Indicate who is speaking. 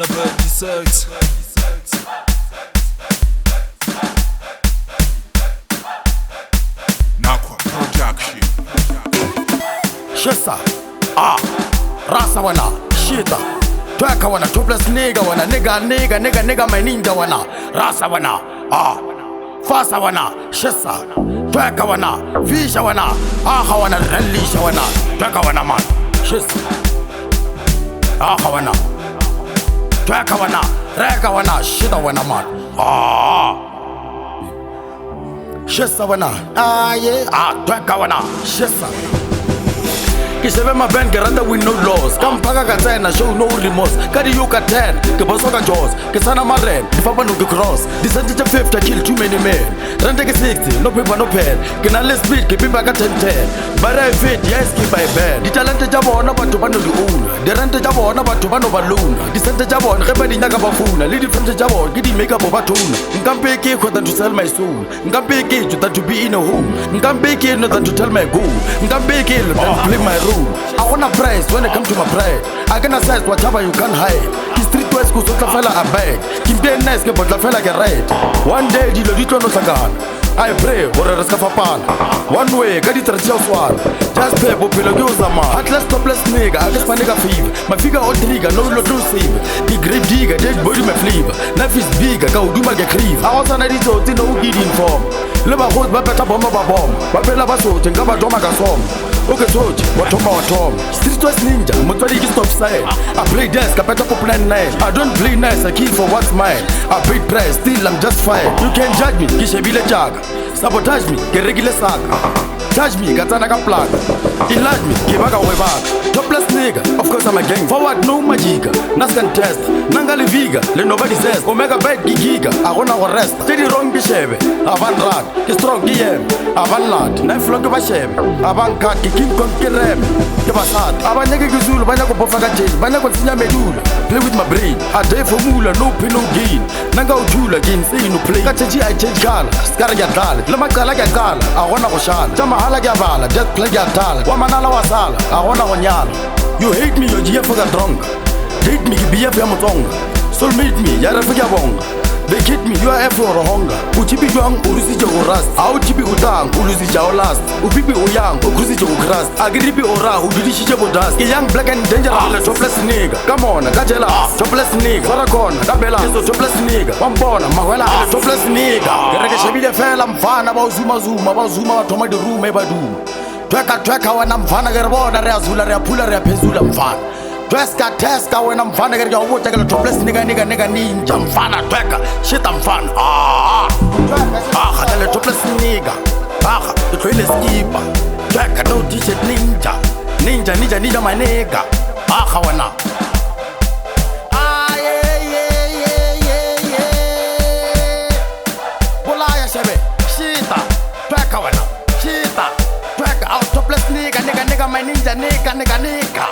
Speaker 1: Annabelle Shxta. Naqua production.
Speaker 2: Shxta, rasa wana, Shxta. Tweka wana, topless nigga wana, nigga my ninja wana. Rasa wana, fasa wana, Shxta. Tweka wana, visha wana, aha wana, relisha wana. Tweka wana man, Shxta. Aha wana, tweka wana, rega wana, shida wana man. Shxta wana, tweka wana, Shxta. Shebe my band get under with no laws. Come paga ka 10 show no remorse. Kadi you ka 10, ke boso ka jaws. Ke sana maren, di fapa no ke cross. Descended to 50 kill too many men. Rente ke 60, no paper no pen. Ke na less speed, ke pimba ka 10. But I fit, yes keep by band. Di talente ja bona batho ba no di own. Di rente ja bona batho ba no baluna. Di sente ja bona ge ba di nyaka ba funa. Le di frente ja bona ke di make up ba tuna. Nkampe ke khotha to sell my soul. Nkampe ke to that to be in a home. Nkampe ke no than to tell my goal. Nkampe ke no than to play my role. I want a prize when it comes to my pride. I can assess whatever you can hide. The street west goes to fella a bag. Kim be nice, but the fella get right. One day, the Lodito no sagan. I pray for a rescapan. One way, get it a swan. Just pay popular use a man. Atlas topless nigga, I just panic a fever. My figure all trigger, no lot to save. The grave digger, dead body my flavor. Knife is bigger, go do my cleave. I was an editor, no good inform. Leva hold my better bomb of a bomb. Babella Basso, and Gaba Domaga song. Okay, so what Tom? Street West Ninja, Motari stop side. I play desk, I better pop 9. I don't play nice, I kill for what's mine. I paid price, still I'm just fine. You can judge me, Shebe jag. Sabotage me, get regular sack. Charge me, Gatanaga plug. Enlarge me, give back away back. Topless nigga, of course I'm a gang. Forward, no magic. Nascan test, Nangali Viga, let nobody says. Omega bed giga, I wanna rest. Steady wrong Shebe, Avan Rad, he strong DM, Avan Lad, Knife Log of Shebe, Avan Cat, Kim Conkerem, the Basad, Abanega Guzul, Banako Pofagaji, Banako Sina Medula. Play with my brain, a day for Mula, no pin, no gain. Nanga Jula again, say no play. Kachaji, I change color, Scaragal, Lamakala Gal, I wanna Oshan, Tamahala Gavala, just play your talent. Wamanala Wasala, I wanna Wanyala. You hate me, you're here for the drunk. Hate me, be a Yamatong. Soul meet me, Yara for Yabong. They hit me, you are F for a hunger. Uchibi young, Urusija Urast. Auchibi Utang, Urusija last. Upibi Uyang, Ukrusija Ukrast. Agribi Ora, Udisha Bodas. A young black and dangerous, topless nigga. Come on, Gajela, topless nigga. Sarakon, Gabella, topless nigga. Wambona, Mawela, topless nigga. Shebe fell, I'm fan about Zuma, Tomato room, Ebadu. Tweka when I'm fan, I get a water, Razula, Pula, Pezula, I'm fan. Teska when I'm fan, I get your water, topless nigga, ninja, I'm fan, tweka, shit, I'm fan. The topless nigga. The trail is keeper. Tweka, no t-shirt ninja, my nigga. Wana. Bolaya Shebe, Shxta, tweka wana, Shxta, tweka, out topless nigga, my ninja, nigga.